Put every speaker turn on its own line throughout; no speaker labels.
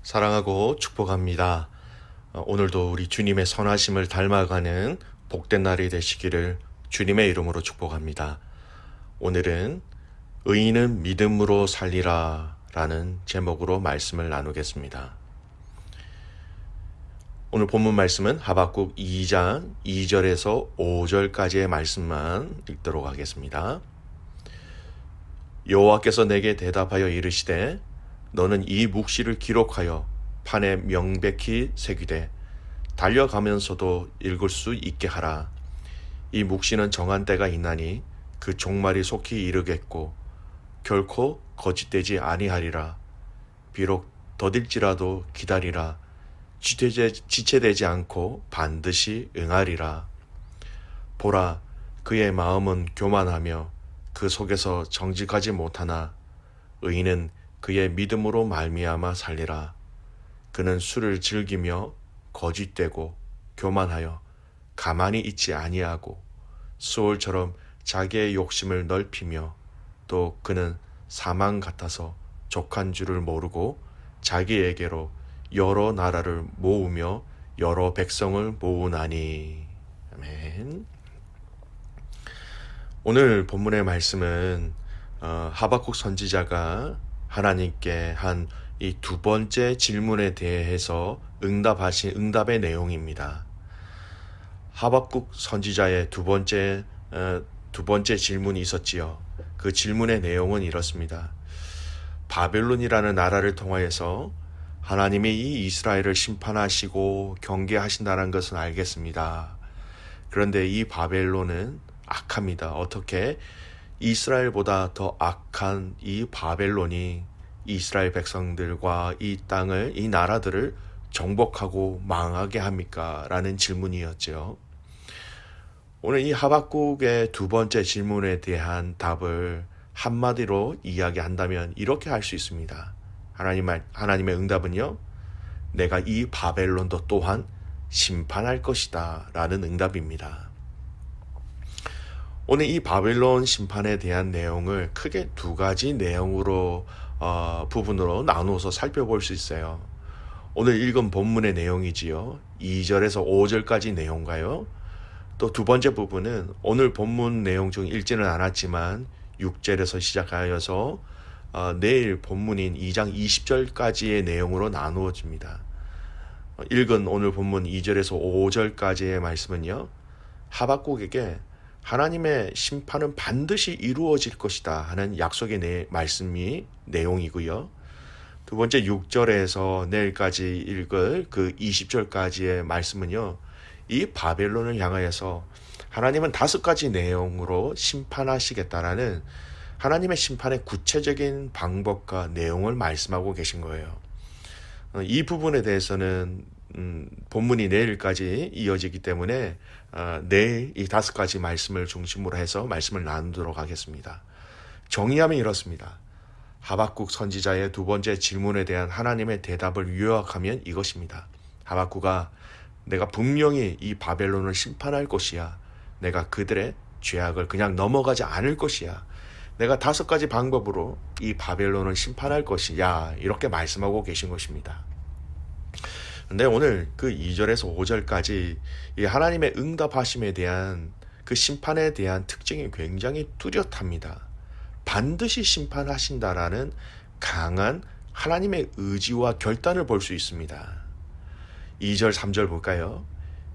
사랑하고 축복합니다. 오늘도 우리 주님의 선하심을 닮아가는 복된 날이 되시기를 주님의 이름으로 축복합니다. 오늘은 의인은 믿음으로 살리라 라는 제목으로 말씀을 나누겠습니다. 오늘 본문 말씀은 하박국 2장 2절에서 5절까지의 말씀만 읽도록 하겠습니다. 여호와께서 내게 대답하여 이르시되 너는 이 묵시를 기록하여 판에 명백히 새기되 달려가면서도 읽을 수 있게 하라. 이 묵시는 정한 때가 있나니 그 종말이 속히 이르겠고 결코 거짓되지 아니하리라. 비록 더딜지라도 기다리라. 지체되지 않고 반드시 응하리라. 보라, 그의 마음은 교만하며 그 속에서 정직하지 못하나 의인은 그의 믿음으로 말미암아 살리라. 그는 술을 즐기며 거짓되고 교만하여 가만히 있지 아니하고 수월처럼 자기의 욕심을 넓히며 또 그는 사망 같아서 족한 줄을 모르고 자기에게로 여러 나라를 모으며 여러 백성을 모으나니. 아멘. 오늘 본문의 말씀은 하박국 선지자가 하나님께 한 이 두 번째 질문에 대해서 응답의 내용입니다. 하박국 선지자의 두 번째 질문이 있었지요. 그 질문의 내용은 이렇습니다. 바벨론이라는 나라를 통하여서 하나님이 이 이스라엘을 심판하시고 경계하신다는 것은 알겠습니다. 그런데 이 바벨론은 악합니다. 어떻게 이스라엘보다 더 악한 이 바벨론이 이스라엘 백성들과 이 땅을, 이 나라들을 정복하고 망하게 합니까? 라는 질문이었죠. 오늘 이 하박국의 두 번째 질문에 대한 답을 한마디로 이야기한다면 이렇게 할 수 있습니다. 하나님의 응답은요, 내가 이 바벨론도 또한 심판할 것이다 라는 응답입니다. 오늘 이 바벨론 심판에 대한 내용을 크게 두 가지 내용으로 부분으로 나누어서 살펴볼 수 있어요. 오늘 읽은 본문의 내용이지요. 2절에서 5절까지 내용가요. 또 두 번째 부분은 오늘 본문 내용 중 읽지는 않았지만 6절에서 시작하여서 내일 본문인 2장 20절까지의 내용으로 나누어집니다. 읽은 오늘 본문 2절에서 5절까지의 말씀은요, 하박국에게 하나님의 심판은 반드시 이루어질 것이다 하는 약속의 말씀이 내용이고요. 두 번째 6절에서 내일까지 읽을 그 20절까지의 말씀은요, 이 바벨론을 향하여서 하나님은 5가지 내용으로 심판하시겠다라는 하나님의 심판의 구체적인 방법과 내용을 말씀하고 계신 거예요. 이 부분에 대해서는 본문이 내일까지 이어지기 때문에 내일 이 5가지 말씀을 중심으로 해서 말씀을 나누도록 하겠습니다. 정의하면 이렇습니다. 하박국 선지자의 두 번째 질문에 대한 하나님의 대답을 요약하면 이것입니다. 하박국아, 내가 분명히 이 바벨론을 심판할 것이야. 내가 그들의 죄악을 그냥 넘어가지 않을 것이야. 내가 5가지 방법으로 이 바벨론을 심판할 것이야. 이렇게 말씀하고 계신 것입니다. 근데 오늘 그 2절에서 5절까지 이 하나님의 응답하심에 대한 그 심판에 대한 특징이 굉장히 뚜렷합니다. 반드시 심판하신다라는 강한 하나님의 의지와 결단을 볼 수 있습니다. 2절, 3절 볼까요?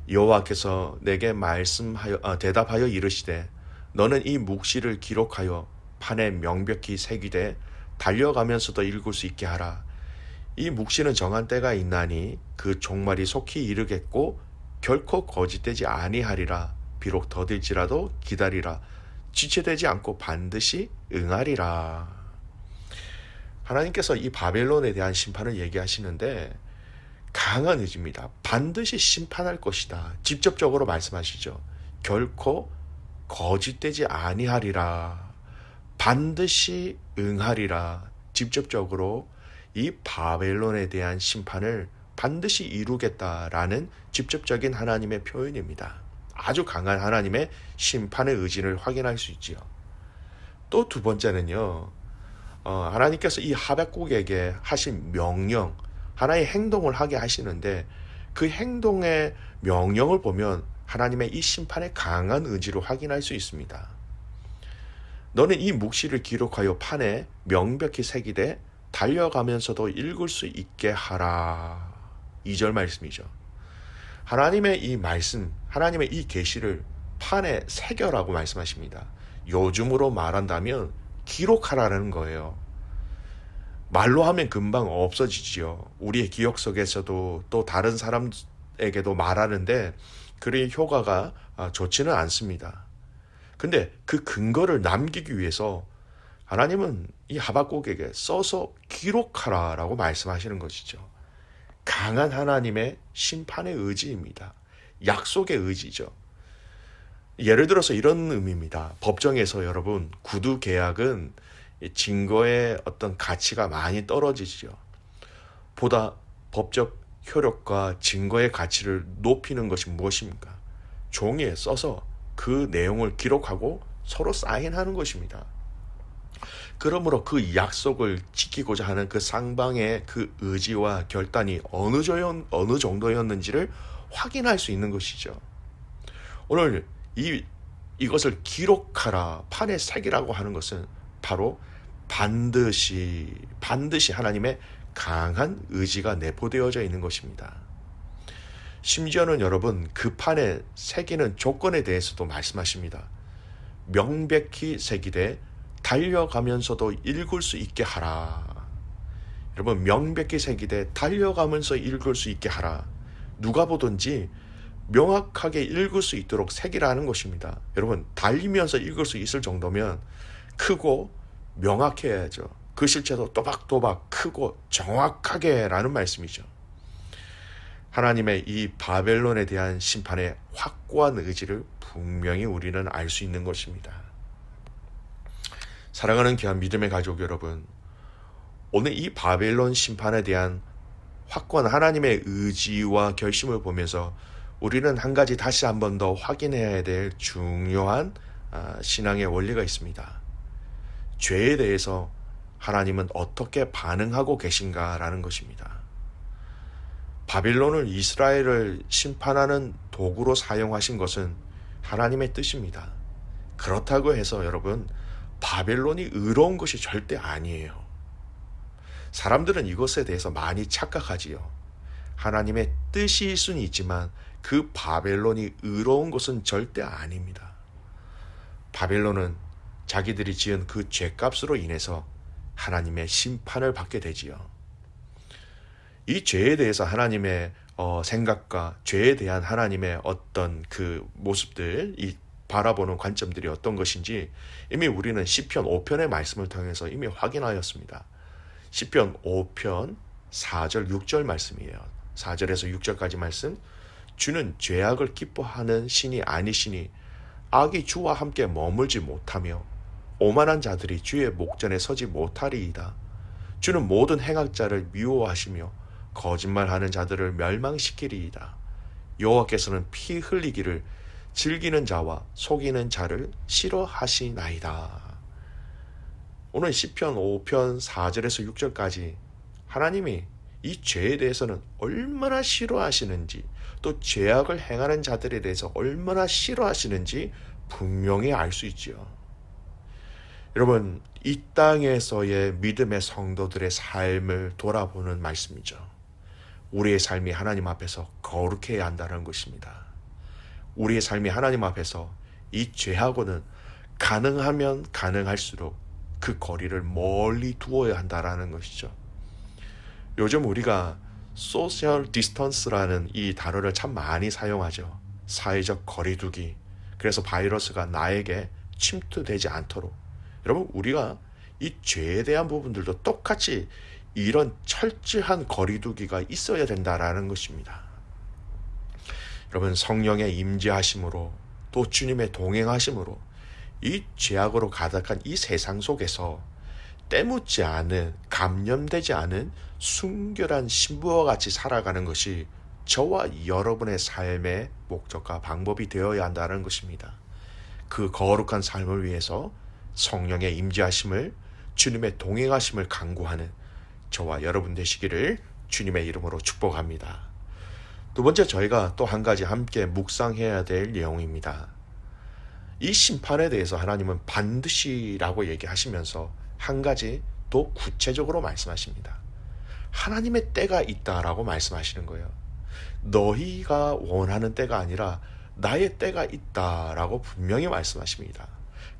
여호와께서 내게 대답하여 이르시되 너는 이 묵시를 기록하여 판에 명백히 새기되 달려가면서도 읽을 수 있게 하라. 이 묵시는 정한 때가 있나니 그 종말이 속히 이르겠고 결코 거짓되지 아니하리라. 비록 더딜지라도 기다리라. 지체되지 않고 반드시 응하리라. 하나님께서 이 바벨론에 대한 심판을 얘기하시는데 강한 의지입니다. 반드시 심판할 것이다. 직접적으로 말씀하시죠. 결코 거짓되지 아니하리라. 반드시 응하리라. 직접적으로 이 바벨론에 대한 심판을 반드시 이루겠다라는 직접적인 하나님의 표현입니다. 아주 강한 하나님의 심판의 의지를 확인할 수 있지요. 또 두 번째는요, 하나님께서 이 하박국에게 하신 명령, 하나의 행동을 하게 하시는데 그 행동의 명령을 보면 하나님의 이 심판의 강한 의지를 확인할 수 있습니다. 너는 이 묵시를 기록하여 판에 명백히 새기되 달려가면서도 읽을 수 있게 하라. 2절 말씀이죠. 하나님의 이 말씀, 하나님의 이 계시를 판에 새겨라고 말씀하십니다. 요즘으로 말한다면 기록하라는 거예요. 말로 하면 금방 없어지지요. 우리의 기억 속에서도 또 다른 사람에게도 말하는데 그의 효과가 좋지는 않습니다. 근데 그 근거를 남기기 위해서 하나님은 이 하박국에게 써서 기록하라라고 말씀하시는 것이죠. 강한 하나님의 심판의 의지입니다. 약속의 의지죠. 예를 들어서 이런 의미입니다. 법정에서 여러분 구두 계약은 증거의 어떤 가치가 많이 떨어지죠. 보다 법적 효력과 증거의 가치를 높이는 것이 무엇입니까? 종이에 써서 그 내용을 기록하고 서로 사인하는 것입니다. 그러므로 그 약속을 지키고자 하는 그 상방의 그 의지와 결단이 어느 정도였는지를 확인할 수 있는 것이죠. 오늘 이것을 기록하라, 판에 새기라고 하는 것은 바로 반드시 하나님의 강한 의지가 내포되어져 있는 것입니다. 심지어는 여러분 그 판에 새기는 조건에 대해서도 말씀하십니다. 명백히 새기되 달려가면서도 읽을 수 있게 하라. 여러분 명백히 새기되 달려가면서 읽을 수 있게 하라. 누가 보든지 명확하게 읽을 수 있도록 새기라는 것입니다. 여러분 달리면서 읽을 수 있을 정도면 크고 명확해야죠. 글씨체도 또박또박 크고 정확하게 라는 말씀이죠. 하나님의 이 바벨론에 대한 심판의 확고한 의지를 분명히 우리는 알 수 있는 것입니다. 사랑하는 귀한 믿음의 가족 여러분, 오늘 이 바벨론 심판에 대한 확고한 하나님의 의지와 결심을 보면서 우리는 한 가지 다시 한 번 더 확인해야 될 중요한 신앙의 원리가 있습니다. 죄에 대해서 하나님은 어떻게 반응하고 계신가라는 것입니다. 바빌론을 이스라엘을 심판하는 도구로 사용하신 것은 하나님의 뜻입니다. 그렇다고 해서 여러분 바벨론이 의로운 것이 절대 아니에요. 사람들은 이것에 대해서 많이 착각하지요. 하나님의 뜻일 수는 있지만 그 바벨론이 의로운 것은 절대 아닙니다. 바벨론은 자기들이 지은 그 죄값으로 인해서 하나님의 심판을 받게 되지요. 이 죄에 대해서 하나님의 생각과 죄에 대한 하나님의 어떤 그 모습들, 이 바라보는 관점들이 어떤 것인지 이미 우리는 시편 5편의 말씀을 통해서 이미 확인하였습니다. 시편 5편 4절 6절 말씀이에요. 4절에서 6절까지 말씀. 주는 죄악을 기뻐하는 신이 아니시니 악이 주와 함께 머물지 못하며 오만한 자들이 주의 목전에 서지 못하리이다. 주는 모든 행악자를 미워하시며 거짓말하는 자들을 멸망시키리이다. 여호와께서는 피 흘리기를 즐기는 자와 속이는 자를 싫어하시나이다. 오늘 시편 5편 4절에서 6절까지 하나님이 이 죄에 대해서는 얼마나 싫어하시는지, 또 죄악을 행하는 자들에 대해서 얼마나 싫어하시는지 분명히 알 수 있지요. 여러분, 이 땅에서의 믿음의 성도들의 삶을 돌아보는 말씀이죠. 우리의 삶이 하나님 앞에서 거룩해야 한다는 것입니다. 우리의 삶이 하나님 앞에서 이 죄하고는 가능하면 가능할수록 그 거리를 멀리 두어야 한다는 것이죠. 요즘 우리가 소셜 디스턴스라는 이 단어를 참 많이 사용하죠. 사회적 거리두기. 그래서 바이러스가 나에게 침투되지 않도록. 여러분, 우리가 이 죄에 대한 부분들도 똑같이 이런 철저한 거리두기가 있어야 된다라는 것입니다. 여러분, 성령의 임재하심으로 또 주님의 동행하심으로 이 죄악으로 가득한 이 세상 속에서 때묻지 않은, 감염되지 않은 순결한 신부와 같이 살아가는 것이 저와 여러분의 삶의 목적과 방법이 되어야 한다는 것입니다. 그 거룩한 삶을 위해서 성령의 임재하심을, 주님의 동행하심을 간구하는 저와 여러분 되시기를 주님의 이름으로 축복합니다. 두 번째, 저희가 또 한 가지 함께 묵상해야 될 내용입니다. 이 심판에 대해서 하나님은 반드시라고 얘기하시면서 한 가지 또 구체적으로 말씀하십니다. 하나님의 때가 있다라고 말씀하시는 거예요. 너희가 원하는 때가 아니라 나의 때가 있다라고 분명히 말씀하십니다.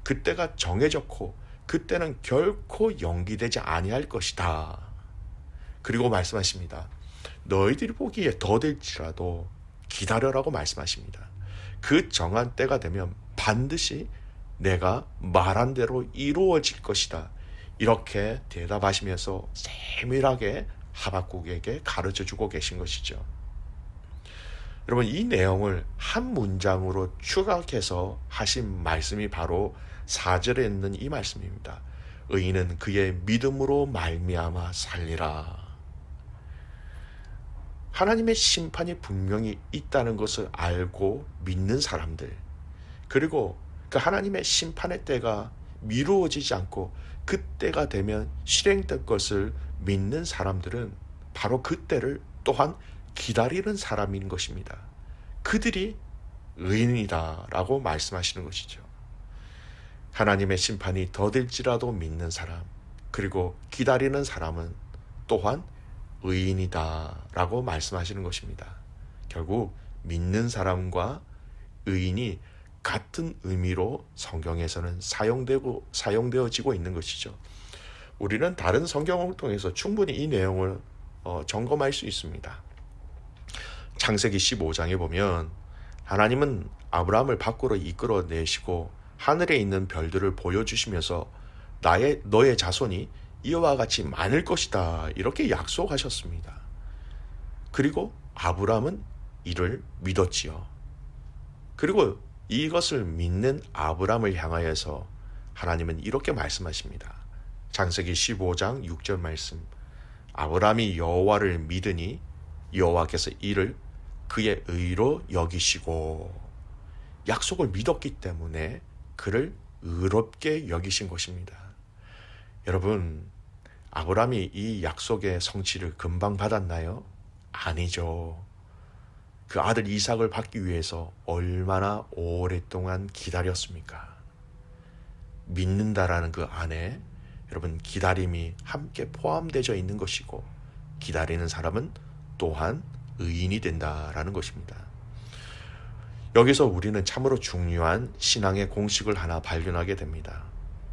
그 때가 정해졌고 그 때는 결코 연기되지 아니할 것이다. 그리고 말씀하십니다. 너희들이 보기에 더딜지라도 기다려라고 말씀하십니다. 그 정한 때가 되면 반드시 내가 말한 대로 이루어질 것이다. 이렇게 대답하시면서 세밀하게 하박국에게 가르쳐주고 계신 것이죠. 여러분, 이 내용을 한 문장으로 추락해서 하신 말씀이 바로 4절에 있는 이 말씀입니다. 의인은 그의 믿음으로 말미암아 살리라. 하나님의 심판이 분명히 있다는 것을 알고 믿는 사람들, 그리고 그 하나님의 심판의 때가 미루어지지 않고 그 때가 되면 실행될 것을 믿는 사람들은 바로 그 때를 또한 기다리는 사람인 것입니다. 그들이 의인이다 라고 말씀하시는 것이죠. 하나님의 심판이 더딜지라도 믿는 사람, 그리고 기다리는 사람은 또한 의인이다 라고 말씀하시는 것입니다. 결국 믿는 사람과 의인이 같은 의미로 성경에서는 사용되어지고 있는 것이죠. 우리는 다른 성경을 통해서 충분히 이 내용을 점검할 수 있습니다. 창세기 15장에 보면 하나님은 아브라함을 밖으로 이끌어내시고 하늘에 있는 별들을 보여주시면서 너의 자손이 이와 같이 많을 것이다 이렇게 약속하셨습니다. 그리고 아브라함은 이를 믿었지요. 그리고 이것을 믿는 아브라함을 향하여서 하나님은 이렇게 말씀하십니다. 창세기 15장 6절 말씀. 아브라함이 여호와를 믿으니 여호와께서 이를 그의 의로 여기시고, 약속을 믿었기 때문에 그를 의롭게 여기신 것입니다. 여러분, 아브라함이 이 약속의 성취를 금방 받았나요? 아니죠. 그 아들 이삭을 받기 위해서 얼마나 오랫동안 기다렸습니까? 믿는다라는 그 안에 여러분 기다림이 함께 포함되어 있는 것이고, 기다리는 사람은 또한 의인이 된다라는 것입니다. 여기서 우리는 참으로 중요한 신앙의 공식을 하나 발견하게 됩니다.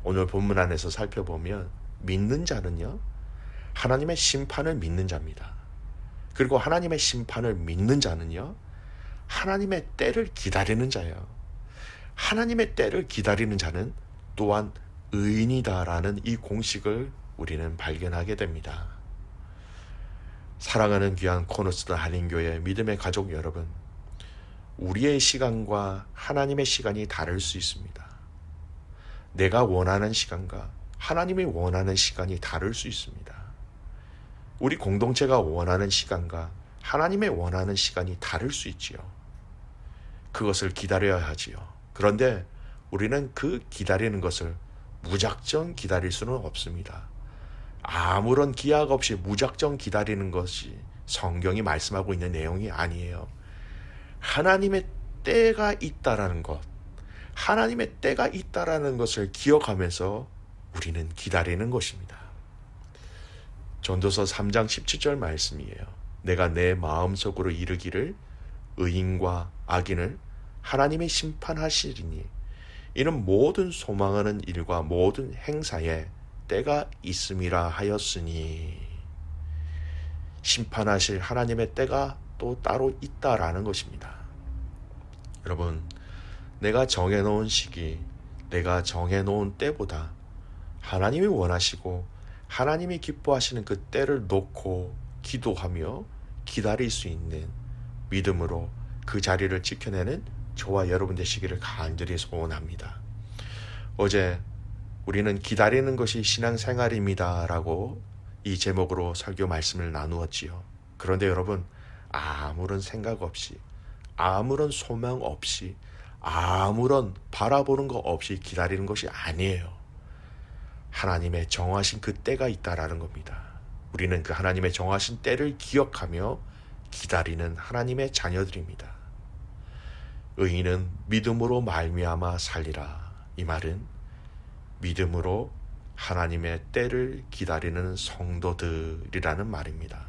오늘 본문 안에서 살펴보면 믿는 자는요, 하나님의 심판을 믿는 자입니다. 그리고 하나님의 심판을 믿는 자는요, 하나님의 때를 기다리는 자예요. 하나님의 때를 기다리는 자는 또한 의인이다라는 이 공식을 우리는 발견하게 됩니다. 사랑하는 귀한 코너스터 한인교회 믿음의 가족 여러분, 우리의 시간과 하나님의 시간이 다를 수 있습니다. 내가 원하는 시간과 하나님이 원하는 시간이 다를 수 있습니다. 우리 공동체가 원하는 시간과 하나님의 원하는 시간이 다를 수 있지요. 그것을 기다려야 하지요. 그런데 우리는 그 기다리는 것을 무작정 기다릴 수는 없습니다. 아무런 기약 없이 무작정 기다리는 것이 성경이 말씀하고 있는 내용이 아니에요. 하나님의 때가 있다라는 것, 하나님의 때가 있다라는 것을 기억하면서 우리는 기다리는 것입니다. 전도서 3장 17절 말씀이에요. 내가 내 마음속으로 이르기를 의인과 악인을 하나님이 심판하시리니 이는 모든 소망하는 일과 모든 행사에 때가 있음이라 하였으니, 심판하실 하나님의 때가 또 따로 있다라는 것입니다. 여러분, 내가 정해놓은 시기, 내가 정해놓은 때보다 하나님이 원하시고 하나님이 기뻐하시는 그 때를 놓고 기도하며 기다릴 수 있는 믿음으로 그 자리를 지켜내는 저와 여러분 되시기를 간절히 소원합니다. 어제 우리는 기다리는 것이 신앙생활입니다 라고 이 제목으로 설교 말씀을 나누었지요. 그런데 여러분, 아무런 생각 없이, 아무런 소망 없이, 아무런 바라보는 것 없이 기다리는 것이 아니에요. 하나님의 정하신 그 때가 있다라는 겁니다. 우리는 그 하나님의 정하신 때를 기억하며 기다리는 하나님의 자녀들입니다. 의인은 믿음으로 말미암아 살리라. 이 말은 믿음으로 하나님의 때를 기다리는 성도들이라는 말입니다.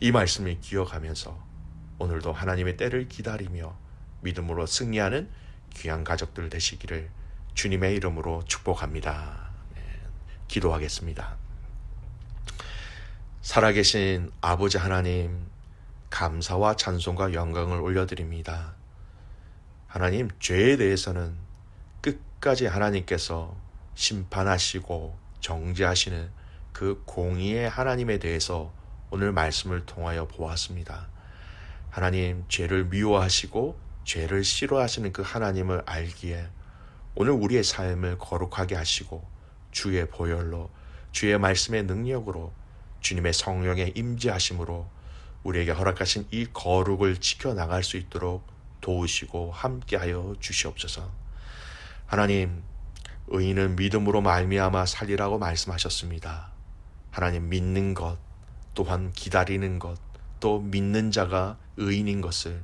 이 말씀을 기억하면서 오늘도 하나님의 때를 기다리며 믿음으로 승리하는 귀한 가족들 되시기를 주님의 이름으로 축복합니다. 네, 기도하겠습니다. 살아계신 아버지 하나님, 감사와 찬송과 영광을 올려드립니다. 하나님, 죄에 대해서는 끝까지 하나님께서 심판하시고 정죄하시는 그 공의의 하나님에 대해서 오늘 말씀을 통하여 보았습니다. 하나님, 죄를 미워하시고 죄를 싫어하시는 그 하나님을 알기에 오늘 우리의 삶을 거룩하게 하시고 주의 보혈로, 주의 말씀의 능력으로, 주님의 성령의 임재하심으로 우리에게 허락하신 이 거룩을 지켜나갈 수 있도록 도우시고 함께하여 주시옵소서. 하나님, 의인은 믿음으로 말미암아 살리라고 말씀하셨습니다. 하나님, 믿는 것, 또한 기다리는 것, 또 믿는 자가 의인인 것을,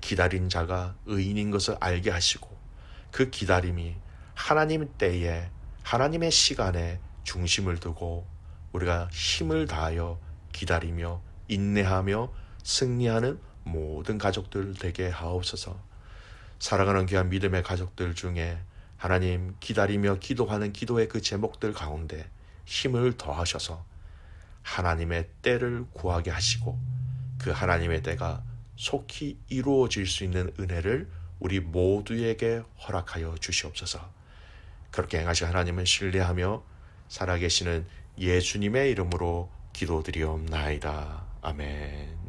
기다린 자가 의인인 것을 알게 하시고 그 기다림이 하나님 때에, 하나님의 시간에 중심을 두고 우리가 힘을 다하여 기다리며 인내하며 승리하는 모든 가족들 되게 하옵소서. 살아가는 귀한 믿음의 가족들 중에 하나님, 기다리며 기도하는 기도의 그 제목들 가운데 힘을 더하셔서 하나님의 때를 구하게 하시고 그 하나님의 때가 속히 이루어질 수 있는 은혜를 우리 모두에게 허락하여 주시옵소서. 그렇게 행하신 하나님을 신뢰하며 살아계시는 예수님의 이름으로 기도드리옵나이다. 아멘.